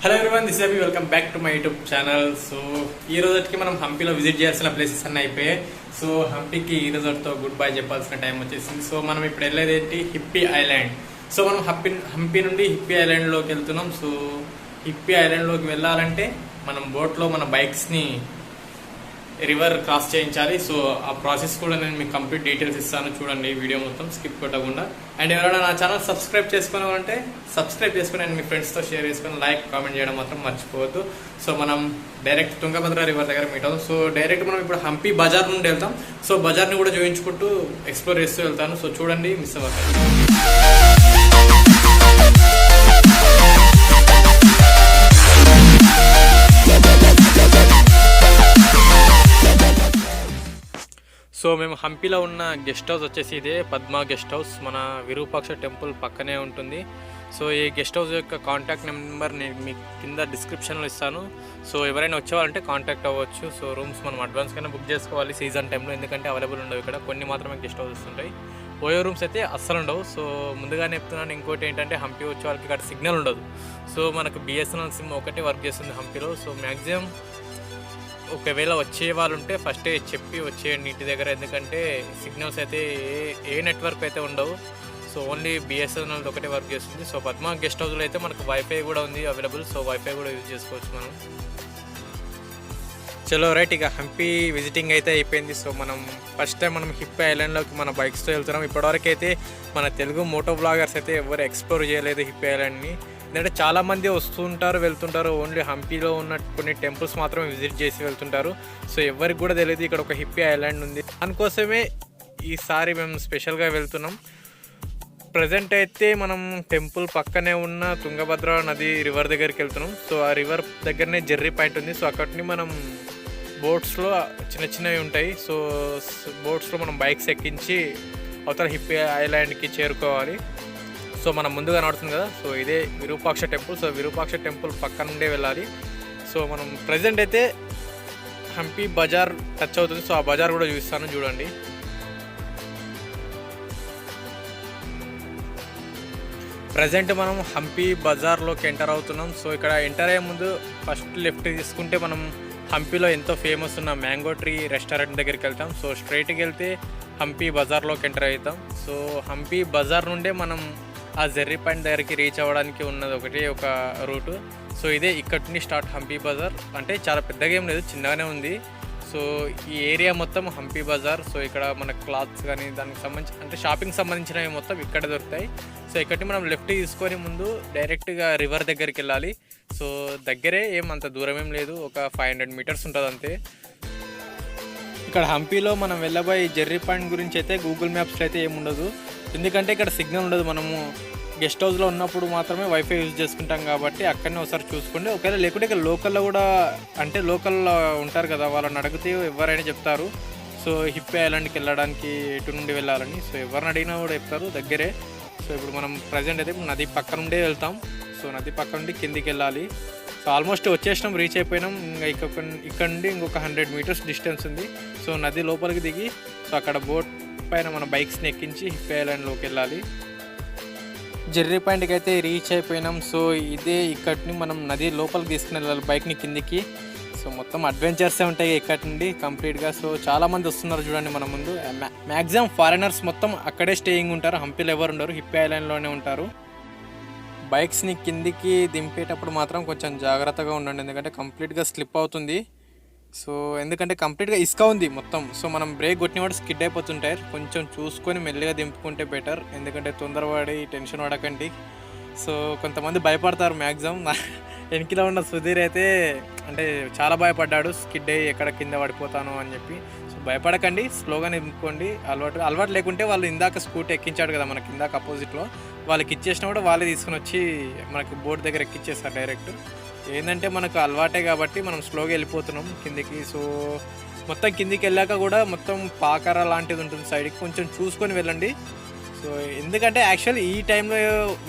Hello everyone, this Abhi. Welcome back to my YouTube channel. So ఈ రోజుకి మనం హంపీలో visit చేయాల్సిన ప్లేసెస్ అన్నీ అయిపోయాయి. సో హంపీకి ఈ రోజుతో గుడ్ బై చెప్పాల్సిన టైం వచ్చేసింది. సో మనం ఇప్పుడు వెళ్ళేది ఏంటి, హిప్పీ ఐలాండ్. సో మనం హంపీ నుండి హిప్పీ ఐలాండ్లోకి వెళ్తున్నాం. సో హిప్పీ ఐలాండ్లోకి వెళ్ళాలంటే మనం బోట్లో మన బైక్స్ని రివర్ క్రాస్ చేయించాలి. సో ఆ ప్రాసెస్ కూడా నేను మీకు కంప్లీట్ డీటెయిల్స్ ఇస్తాను, చూడండి వీడియో మొత్తం స్కిప్ కొట్టకుండా. అండ్ ఎవరైనా నా ఛానల్ సబ్స్క్రైబ్ చేసుకోవాలంటే సబ్స్క్రైబ్ చేసుకుని అండ్ మీ ఫ్రెండ్స్తో షేర్ చేసుకుని లైక్ కామెంట్ చేయడం మాత్రం మర్చిపోవద్దు. సో మనం డైరెక్ట్ తుంగభద్ర రివర్ దగ్గర మీట్ అవుతాం. సో డైరెక్ట్ మనం ఇప్పుడు హంపీ బజార్ నుండి వెళ్తాం. సో బజార్ని కూడా చూపించుకుంటూ ఎక్స్ప్లోర్ చేస్తూ వెళ్తాను. సో చూడండి, మిస్ అవ్వకండి. సో మేము హంపీలో ఉన్న గెస్ట్ హౌస్ వచ్చేసి ఇదే పద్మా గెస్ట్ హౌస్. మన విరూపాక్ష టెంపుల్ పక్కనే ఉంటుంది. సో ఈ గెస్ట్ హౌస్ యొక్క కాంటాక్ట్ నెంబర్ నేను మీకు కింద డిస్క్రిప్షన్లో ఇస్తాను. సో ఎవరైనా వచ్చేవాళ్ళంటే కాంటాక్ట్ అవ్వచ్చు. సో రూమ్స్ మనం అడ్వాన్స్గానే బుక్ చేసుకోవాలి సీజన్ టైంలో, ఎందుకంటే అవైలబుల్ ఉండవు ఇక్కడ, కొన్ని మాత్రమే గెస్ట్ హౌసెస్ ఉంటాయి. ఓయో రూమ్స్ అయితే అస్సలు ఉండవు. సో ముందుగానే చెప్తున్నాను. ఇంకోటి ఏంటంటే హంపీ వచ్చే వాళ్ళకి ఇక్కడ సిగ్నల్ ఉండదు. సో మనకు బిఎస్ఎన్ఎల్ సిమ్ ఒకటే వర్క్ చేస్తుంది హంపీలో. సో మ్యాక్సిమం ఒకవేళ వచ్చే వాళ్ళు ఉంటే ఫస్టే చెప్పి వచ్చేయండి ఇంటి దగ్గర, ఎందుకంటే సిగ్నల్స్ అయితే ఏ నెట్వర్క్ అయితే ఉండవు. సో ఓన్లీ బిఎస్ఎన్ఎల్ ఒకటే వర్క్ చేస్తుంది. సో పద్మా గెస్ట్ హౌస్లో అయితే మనకు వైఫై కూడా ఉంది అవైలబుల్. సో వైఫై కూడా యూజ్ చేసుకోవచ్చు మనం. చలో రైట్, ఇక హంపీ విజిటింగ్ అయితే అయిపోయింది. సో మనం ఫస్ట్ టైం మనం హిప్పీ ఐలాండ్లోకి మన బైక్స్తో వెళ్తున్నాం. ఇప్పటివరకు అయితే మన తెలుగు మోటో బ్లాగర్స్ అయితే ఎవరు ఎక్స్ప్లోర్ చేయలేదు హిప్పీ ఐలాండ్ని. ఎందుకంటే చాలామంది వస్తుంటారు వెళ్తుంటారు, ఓన్లీ హంపీలో ఉన్న కొన్ని టెంపుల్స్ మాత్రమే విజిట్ చేసి వెళ్తుంటారు. సో ఎవరికి కూడా తెలియదు ఇక్కడ ఒక హిప్పీ ఐలాండ్ ఉంది. దానికోసమే ఈసారి మేము స్పెషల్గా వెళ్తున్నాం. ప్రజెంట్ అయితే మనం టెంపుల్ పక్కనే ఉన్న తుంగభద్ర నది రివర్ దగ్గరికి వెళ్తున్నాం. సో ఆ రివర్ దగ్గరనే జెర్రీ పాయింట్ ఉంది. సో అక్కడిని మనం బోట్స్లో చిన్న చిన్నవి ఉంటాయి. సో బోట్స్లో మనం బైక్స్ ఎక్కించి అవతల హిప్పీ ఐలాండ్కి చేరుకోవాలి. సో మనం ముందుగా నడుతుంది కదా, సో ఇదే Virupaksha temple. So Virupaksha temple పక్క నుండే వెళ్ళాలి. సో మనం ప్రజెంట్ అయితే హంపీ బజార్ టచ్ అవుతుంది. సో ఆ బజార్ కూడా చూపిస్తాను, చూడండి. ప్రజెంట్ మనం హంపీ బజార్లోకి ఎంటర్ అవుతున్నాం. సో ఇక్కడ ఎంటర్ అయ్యే ముందు ఫస్ట్ లెఫ్ట్ తీసుకుంటే మనం హంపీలో ఎంతో ఫేమస్ ఉన్న మ్యాంగో ట్రీ రెస్టారెంట్ దగ్గరికి వెళ్తాం. సో స్ట్రైట్కి వెళ్తే హంపీ బజార్లోకి ఎంటర్ అవుతాం. సో హంపీ బజార్ నుండే మనం ఆ జెర్రీ పాయింట్ దగ్గరికి రీచ్ అవ్వడానికి ఉన్నది ఒకటే ఒక రూటు. సో ఇదే ఇక్కడి నుండి స్టార్ట్ హంపీ బజార్. అంటే చాలా పెద్దగా ఏం లేదు, చిన్నగానే ఉంది. సో ఈ ఏరియా మొత్తం హంపీ బజార్. సో ఇక్కడ మన క్లాత్స్ కానీ దానికి సంబంధించి అంటే షాపింగ్ సంబంధించినవి మొత్తం ఇక్కడ దొరుకుతాయి. సో ఇక్కడికి మనం లెఫ్ట్ తీసుకొని ముందు డైరెక్ట్గా రివర్ దగ్గరికి వెళ్ళాలి. సో దగ్గరే, అంత దూరం ఏం లేదు, ఒక 500 మీటర్స్ ఉంటుంది అంతే. ఇక్కడ హంపీలో మనం వెళ్ళబోయే జెర్రీ పాయింట్ గురించి అయితే గూగుల్ మ్యాప్స్లో అయితే ఏముండదు, ఎందుకంటే ఇక్కడ సిగ్నల్ ఉండదు. మనము గెస్ట్ హౌస్లో ఉన్నప్పుడు మాత్రమే వైఫై యూజ్ చేసుకుంటాం కాబట్టి అక్కడనే ఒకసారి చూసుకోండి. ఒకవేళ లేకుంటే ఇక్కడ లోకల్లో కూడా, అంటే లోకల్లో ఉంటారు కదా, వాళ్ళని అడిగితే ఎవరైనా చెప్తారు. సో హిప్పీ ఐలాండ్కి వెళ్ళడానికి ఎటు నుండి వెళ్ళాలని, సో ఎవరిని అడిగినా కూడా చెప్తారు, దగ్గరే. సో ఇప్పుడు మనం ప్రజెంట్ అయితే నది పక్క నుండే వెళ్తాం. సో నది పక్క నుండి కిందికి వెళ్ళాలి. సో ఆల్మోస్ట్ వచ్చేసినాం, రీచ్ అయిపోయినాం. ఇంకా ఇక్కడ నుండి ఇంకొక 100 మీటర్స్ డిస్టెన్స్ ఉంది. సో నది లోపలికి దిగి సో అక్కడ బోట్ పైన మన బైక్స్ని ఎక్కించి హిప్పీ ఐలాండ్లోకి వెళ్ళాలి. జెర్రీ పాయింట్కి అయితే రీచ్ అయిపోయినాం. సో ఇదే ఇక్కడిని మనం నది లోపలికి తీసుకుని వెళ్ళాలి బైక్ని కిందికి. సో మొత్తం అడ్వెంచర్సే ఉంటాయి ఇక్కడి నుండి కంప్లీట్గా. సో చాలామంది వస్తున్నారు చూడండి మన ముందు. మ్యాక్సిమం ఫారినర్స్ మొత్తం అక్కడే స్టేయింగ్ ఉంటారు, హంపీలో ఎవరు ఉండరు, హిప్పీ ఐలాండ్లోనే ఉంటారు. బైక్స్ని కిందికి దింపేటప్పుడు మాత్రం కొంచెం జాగ్రత్తగా ఉండండి, ఎందుకంటే కంప్లీట్గా స్లిప్ అవుతుంది. సో ఎందుకంటే కంప్లీట్గా ఇసుక ఉంది మొత్తం. సో మనం బ్రేక్ కొట్టిన వాడు స్కిడ్ అయిపోతుంటారు, కొంచెం చూసుకొని మెల్లిగా దింపుకుంటే బెటర్, ఎందుకంటే తొందరపడి టెన్షన్ పడకండి. సో కొంతమంది భయపడతారు మ్యాక్సిమం. వెనకిలో ఉన్న సుధీర్ అయితే అంటే చాలా భయపడ్డాడు, స్కిడ్ అయ్యి ఎక్కడ కింద పడిపోతాను అని చెప్పి. సో భయపడకండి, స్లోగా నింపుకోండి. అలవాటు లేకుంటే వాళ్ళు ఇందాక స్కూటీ ఎక్కించాడు కదా మనకి ఇందాక అపోజిట్లో, వాళ్ళకి ఇచ్చేసినా కూడా వాళ్ళే తీసుకుని వచ్చి మనకి బోర్డు దగ్గర ఎక్కిచ్చేస్తారు డైరెక్ట్. ఏంటంటే మనకు అలవాటే కాబట్టి మనం స్లోగా వెళ్ళిపోతున్నాం కిందికి. సో మొత్తం కిందికి వెళ్ళాక కూడా మొత్తం పాకర లాంటిది ఉంటుంది సైడ్కి, కొంచెం చూసుకొని వెళ్ళండి. సో ఎందుకంటే యాక్చువల్లీ ఈ టైంలో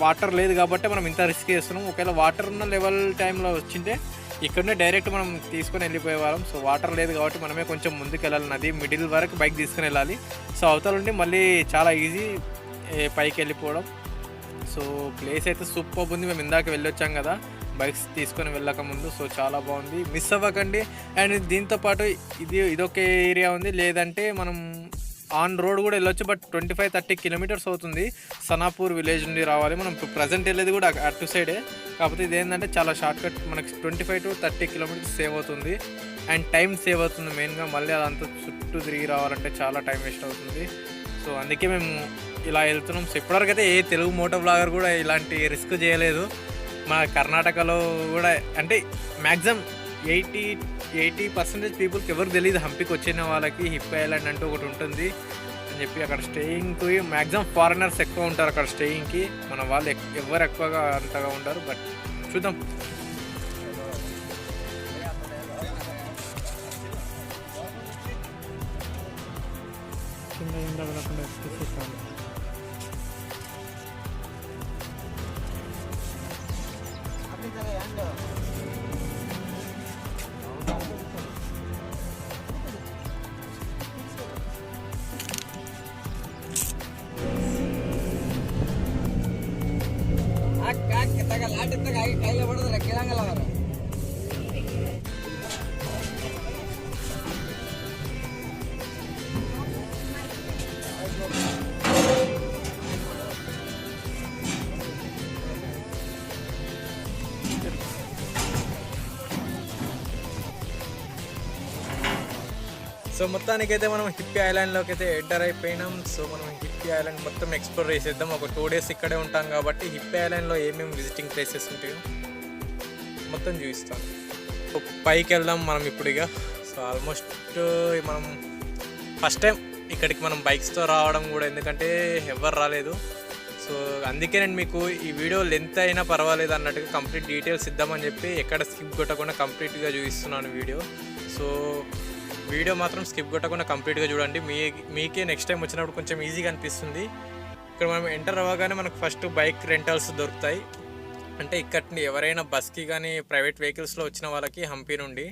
వాటర్ లేదు కాబట్టి మనం ఇంత రిస్క్ చేస్తున్నాం. ఒకవేళ వాటర్ ఉన్న లెవెల్ టైంలో వచ్చింటే ఇక్కడనే డైరెక్ట్ మనం తీసుకొని వెళ్ళిపోయేవాళ్ళం. సో వాటర్ లేదు కాబట్టి మనమే కొంచెం ముందుకు వెళ్ళాలి, నది మిడిల్ వరకు బైక్ తీసుకుని వెళ్ళాలి. సో అవతల నుండి మళ్ళీ చాలా ఈజీ పైకి వెళ్ళిపోవడం. సో ప్లేస్ అయితే సూపర్ ఉంది. మేము ఇందాక వెళ్ళొచ్చాం కదా, బైక్స్ తీసుకొని వెళ్ళక ముందు. సో చాలా బాగుంది, మిస్ అవ్వకండి. అండ్ దీంతోపాటు ఇదొక ఏరియా ఉంది, లేదంటే మనం ఆన్ రోడ్ కూడా వెళ్ళొచ్చు. బట్ 25-30 కిలోమీటర్స్ అవుతుంది సనాపూర్ విలేజ్ నుండి రావాలి. మనం ఇప్పుడు ప్రజెంట్ వెళ్ళేది కూడా అటు సైడే, కాకపోతే ఇదేంటంటే చాలా షార్ట్ కట్, మనకి 25-30 కిలోమీటర్స్ సేవ్ అవుతుంది. అండ్ టైం సేవ్ అవుతుంది మెయిన్గా. మళ్ళీ అదంతా చుట్టూ తిరిగి రావాలంటే చాలా టైం వేస్ట్ అవుతుంది. సో అందుకే మేము ఇలా వెళ్తున్నాం. సో ఇప్పటివరకు అయితే ఏ తెలుగు మోటో బ్లాగర్ కూడా ఇలాంటి రిస్క్ చేయలేదు. మన కర్ణాటకలో కూడా అంటే మ్యాక్సిమం 80% పీపుల్కి ఎవరికి తెలియదు. హంపీకి వచ్చిన వాళ్ళకి హిప్పీ ఐలాండ్ అంటూ ఒకటి ఉంటుంది అని చెప్పి అక్కడ స్టేయింగ్కి మ్యాక్సిమం ఫారినర్స్ ఎక్కువ ఉంటారు అక్కడ స్టేయింగ్కి. మన వాళ్ళు ఎవరు ఎక్కువగా అంతగా ఉంటారు. బట్ చూద్దాం. సో మొత్తానికైతే మనం హిప్పీ ఐలాండ్లోకి అయితే ఎంటర్ అయిపోయినాం. సో మనం హిప్పీ ఐలాండ్ మొత్తం ఎక్స్ప్లోర్ చేసేద్దాం. ఒక 2 days ఇక్కడే ఉంటాం కాబట్టి హిప్పీ ఐలాండ్లో ఏమేమి విజిటింగ్ ప్లేసెస్ ఉంటాయో మొత్తం చూపిస్తాం. సో పైకి వెళ్దాం మనం ఇప్పుడు ఇక. సో ఆల్మోస్ట్ మనం ఫస్ట్ టైం ఇక్కడికి మనం బైక్స్తో రావడం కూడా, ఎందుకంటే ఎవరు రాలేదు. సో అందుకే నేను మీకు ఈ వీడియో లెంత్ అయినా పర్వాలేదు అన్నట్టుగా కంప్లీట్ డీటెయిల్స్ ఇద్దామని చెప్పి ఎక్కడ స్కిప్ కొట్టకుండా కంప్లీట్గా చూపిస్తున్నాను వీడియో. సో వీడియో మాత్రం స్కిప్ కొట్టకుండా కంప్లీట్గా చూడండి. మీకే నెక్స్ట్ టైం వచ్చినప్పుడు కొంచెం ఈజీగా అనిపిస్తుంది. ఇక్కడ మనం ఎంటర్ అవ్వగానే మనకు ఫస్ట్ బైక్ రెంటల్స్ దొరుకుతాయి. అంటే ఇక్కడ ఎవరైనా బస్కి కానీ ప్రైవేట్ వెహికల్స్లో వచ్చిన వాళ్ళకి హంపీ నుండి,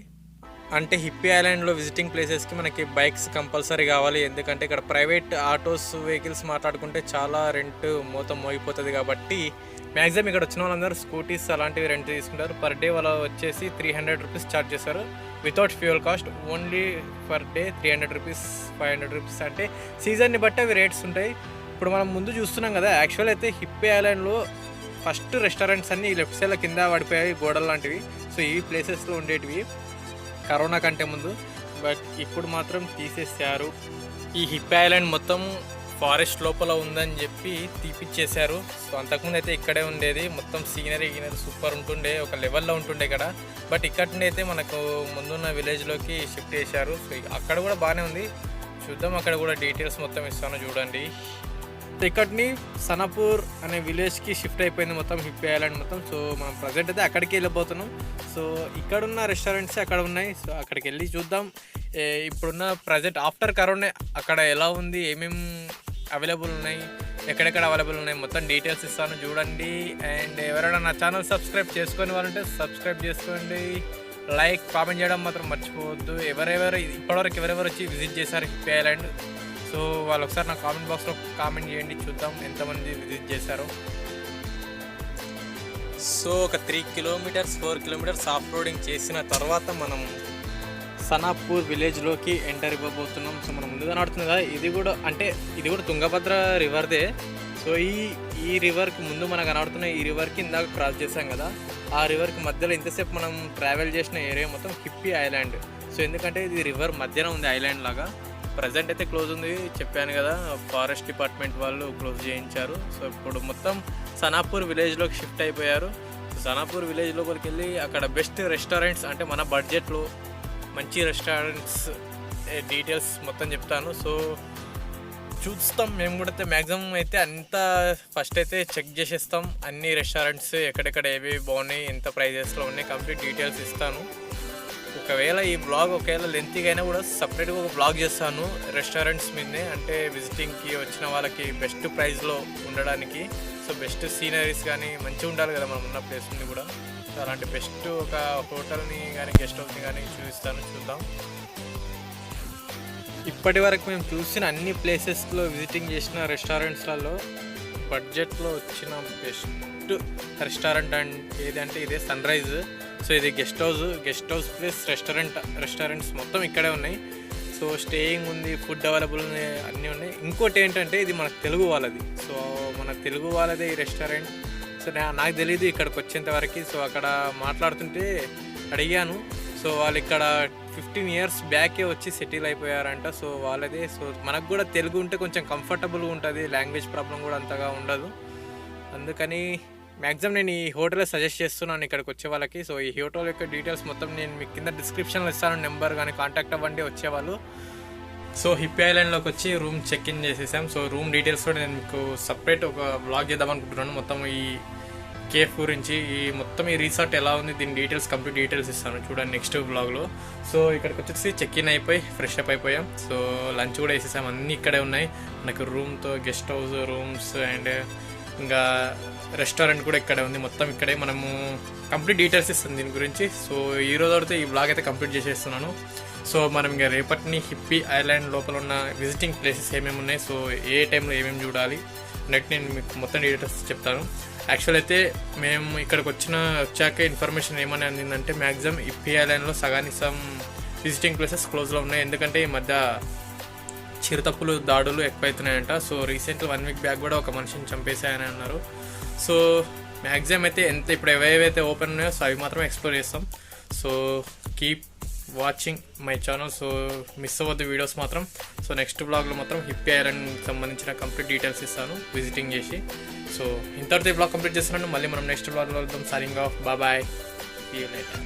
అంటే హిప్పీ ఐలాండ్లో విజిటింగ్ ప్లేసెస్కి మనకి బైక్స్ కంపల్సరీ కావాలి. ఎందుకంటే ఇక్కడ ప్రైవేట్ ఆటోస్ వెహికల్స్ మాట్లాడుకుంటే చాలా రెంట్ మొత్తం మోగిపోతుంది. కాబట్టి మ్యాక్సిమం ఇక్కడ వచ్చిన వాళ్ళందరూ స్కూటీస్ అలాంటివి రెంట్ తీసుకుంటారు. పర్ డే వాళ్ళు వచ్చేసి 300 రూపీస్ ఛార్జ్ చేస్తారు without fuel cost. Only per day 300 rupees, 500 rupees. అంటే సీజన్ని బట్టి అవి రేట్స్ ఉంటాయి. ఇప్పుడు మనం ముందు చూస్తున్నాం కదా, యాక్చువల్ అయితే హిప్పీ ఐలాండ్లో ఫస్ట్ రెస్టారెంట్స్ అన్నీ లెఫ్ట్ సైడ్లో కింద పడిపోయాయి, గోడలు లాంటివి. సో ఈ ప్లేసెస్లో ఉండేటివి కరోనా కంటే ముందు. బట్ ఇప్పుడు మాత్రం తీసేసారు. ఈ హిప్పీ ఐలాండ్ మొత్తం ఫారెస్ట్ లోపల ఉందని చెప్పి తీపిచ్చేశారు. సో అంతకుముందు అయితే ఇక్కడే ఉండేది. మొత్తం సీనరీ సూపర్ ఉంటుండే, ఒక లెవెల్లో ఉంటుండే ఇక్కడ. బట్ ఇక్కడ నుండి అయితే మనకు ముందున్న విలేజ్లోకి షిఫ్ట్ చేశారు. సో అక్కడ కూడా బాగానే ఉంది, చూద్దాం. అక్కడ కూడా డీటెయిల్స్ మొత్తం ఇస్తాను చూడండి. ఇక్కడిని సనాపూర్ అనే విలేజ్కి షిఫ్ట్ అయిపోయింది మొత్తం హిప్పీ ఐలాండ్ మొత్తం. సో మనం ప్రజెంట్ అయితే అక్కడికి వెళ్ళిపోతున్నాం. సో ఇక్కడున్న రెస్టారెంట్స్ అక్కడ ఉన్నాయి. సో అక్కడికి వెళ్ళి చూద్దాం. ఇప్పుడున్న ప్రజెంట్ ఆఫ్టర్ కరోనా అక్కడ ఎలా ఉంది, ఏమేమి అవైలబుల్ ఉన్నాయి, ఎక్కడెక్కడ అవైలబుల్ ఉన్నాయి, మొత్తం డీటెయిల్స్ ఇస్తాను చూడండి. అండ్ ఎవరైనా నా ఛానల్ సబ్స్క్రైబ్ చేసుకొని వాళ్ళంటే సబ్స్క్రైబ్ చేసుకోండి. లైక్, కామెంట్ చేయడం మాత్రం మర్చిపోవద్దు. ఇప్పటివరకు ఎవరెవరు వచ్చి విజిట్ చేశారు హిప్పీ ఐలాండ్, సో వాళ్ళు ఒకసారి నా కామెంట్ బాక్స్లో కామెంట్ చేయండి, చూద్దాం ఎంతమంది విజిట్ చేశారో. సో ఒక 3 కిలోమీటర్స్ 4 కిలోమీటర్స్ ఆఫ్ రోడింగ్ చేసిన తర్వాత మనం సనాపూర్ విలేజ్లోకి ఎంటర్ ఇవ్వబోతున్నాం. సో మనం ముందుగా నడుతుంది కదా, ఇది కూడా తుంగభద్ర రివర్దే. సో ఈ రివర్కి ముందు మనకు కనబడుతున్న ఈ రివర్కి ఇందాక క్రాస్ చేసాం కదా, ఆ రివర్కి మధ్యలో ఇంతసేపు మనం ట్రావెల్ చేసిన ఏరియా మొత్తం హిప్పీ ఐలాండ్. సో ఎందుకంటే ఇది రివర్ మధ్యన ఉంది ఐలాండ్ లాగా. ప్రజెంట్ అయితే క్లోజ్ ఉంది చెప్పాను కదా, ఫారెస్ట్ డిపార్ట్మెంట్ వాళ్ళు క్లోజ్ చేయించారు. సో ఇప్పుడు మొత్తం సనాపూర్ విలేజ్లోకి షిఫ్ట్ అయిపోయారు. సనాపూర్ విలేజ్ లోపలికి వెళ్ళి అక్కడ బెస్ట్ రెస్టారెంట్స్, అంటే మన బడ్జెట్లో మంచి రెస్టారెంట్స్ డీటెయిల్స్ మొత్తం చెప్తాను. సో చూస్తాం మేము కూడా అయితే మ్యాక్సిమం అయితే అంతా ఫస్ట్ అయితే చెక్ చేసేస్తాం. అన్ని రెస్టారెంట్స్ ఎక్కడెక్కడ ఏవి బాగున్నాయి, ఎంత ప్రైజెస్లో ఉన్నాయి, కంప్లీట్ డీటెయిల్స్ ఇస్తాను. ఒకవేళ ఈ బ్లాగ్ ఒకవేళ లెంతీగా అయినా కూడా సపరేట్గా ఒక బ్లాగ్ చేస్తాను రెస్టారెంట్స్ మీదనే, అంటే విజిటింగ్కి వచ్చిన వాళ్ళకి బెస్ట్ ప్రైస్లో ఉండడానికి. సో బెస్ట్ సీనరీస్ కానీ మంచిగా ఉండాలి కదా మనం ఉన్న ప్లేస్ నుండి కూడా. సో అలాంటి బెస్ట్ ఒక హోటల్ని కానీ గెస్ట్ హౌస్ని కానీ చూపిస్తాను, చూద్దాం. ఇప్పటి వరకు మేము చూసిన అన్ని ప్లేసెస్లో విజిటింగ్ చేసిన రెస్టారెంట్స్లలో బడ్జెట్లో వచ్చిన బెస్ట్ రెస్టారెంట్ ఏదంటే ఇదే సన్ రైజ్. సో ఇది గెస్ట్ హౌస్ ప్లస్ రెస్టారెంట్స్ మొత్తం ఇక్కడే ఉన్నాయి. సో స్టేయింగ్ ఉంది, ఫుడ్ అవైలబుల్ ఉన్నాయి, అన్నీ ఉన్నాయి. ఇంకోటి ఏంటంటే ఇది మన తెలుగు వాళ్ళది. సో మన తెలుగు వాళ్ళదే ఈ రెస్టారెంట్. సో నాకు తెలీదు ఇక్కడికి వచ్చేంత వరకు. సో అక్కడ మాట్లాడుతుంటే అడిగాను. సో వాళ్ళు ఇక్కడ 15 years బ్యాకే వచ్చి సెటిల్ అయిపోయారంట. సో వాళ్ళదే. సో మనకు కూడా తెలుగు ఉంటే కొంచెం కంఫర్టబుల్గా ఉంటుంది, లాంగ్వేజ్ ప్రాబ్లం కూడా అంతగా ఉండదు. అందుకని మ్యాక్సిమం నేను ఈ హోటల్ సజెస్ట్ చేస్తున్నాను ఇక్కడికి వచ్చే వాళ్ళకి. సో ఈ హోటల్ యొక్క డీటెయిల్స్ మొత్తం నేను మీకు కింద డిస్క్రిప్షన్లో ఇస్తాను, నెంబర్ కానీ కాంటాక్ట్ అవ్వండి వచ్చేవాళ్ళు. సో హిప్పీ ఐలాండ్లోకి వచ్చి రూమ్ చెక్ ఇన్ చేసేసాం. సో రూమ్ డీటెయిల్స్ కూడా నేను మీకు సపరేట్ ఒక బ్లాగ్ చేద్దాం అనుకుంటున్నాను. మొత్తం ఈ కేఫ్ గురించి, ఈ మొత్తం ఈ రిసార్ట్ ఎలా ఉంది, దీని డీటెయిల్స్ కంప్లీట్ డీటెయిల్స్ ఇస్తాను చూడండి నెక్స్ట్ బ్లాగ్లో. సో ఇక్కడికి వచ్చేసి చెక్ ఇన్ అయిపోయి ఫ్రెష్ అప్ అయిపోయాం. సో లంచ్ కూడా వేసేసాం, అన్నీ ఇక్కడే ఉన్నాయి మనకు. రూమ్తో గెస్ట్ హౌస్, రూమ్స్ అండ్ ఇంకా రెస్టారెంట్ కూడా ఇక్కడే ఉంది. మొత్తం ఇక్కడే మనము కంప్లీట్ డీటెయిల్స్ ఇస్తాను దీని గురించి. సో ఈ రోజు అయితే ఈ బ్లాగ్ అయితే కంప్లీట్ చేసేస్తున్నాను. సో మనం ఇంకా రేపటిని హిప్పీ ఐలాండ్ లోపల ఉన్న విజిటింగ్ ప్లేసెస్ ఏమేమి ఉన్నాయి, సో ఏ టైంలో ఏమేమి చూడాలి అన్నట్టు నేను మీకు మొత్తం డీటెయిల్స్ చెప్తాను. యాక్చువల్ అయితే మేము ఇక్కడికి వచ్చాక ఇన్ఫర్మేషన్ ఏమని అందిందంటే మ్యాక్సిమం హిప్పీ ఐలాండ్లో సగానిసం విజిటింగ్ ప్లేసెస్ క్లోజ్లో ఉన్నాయి. ఎందుకంటే ఈ మధ్య చిరుతప్పులు దాడులు ఎక్కువైతున్నాయంట. సో రీసెంట్గా 1 week బ్యాక్ కూడా ఒక మనిషిని చంపేశాయని అన్నారు. సో మ్యాక్సిమం అయితే ఇప్పుడు ఏవైతే ఓపెన్ ఉన్నాయో సో అవి మాత్రమే ఎక్స్ప్లోర్ చేస్తాం. So keep watching my channel. So miss అవ్వద్దు వీడియోస్ మాత్రం. సో నెక్స్ట్ బ్లాగ్లో మాత్రం హిప్పీ ఐలాండ్ సంబంధించిన కంప్లీట్ డీటెయిల్స్ ఇస్తాను విజిటింగ్ చేసి. సో ఇంతటితో ఈ బ్లాగ్ కంప్లీట్ చేస్తున్నాను. మళ్ళీ మనం నెక్స్ట్ బ్లాగ్లో వెళ్తాం. Signing off, bye, see you later.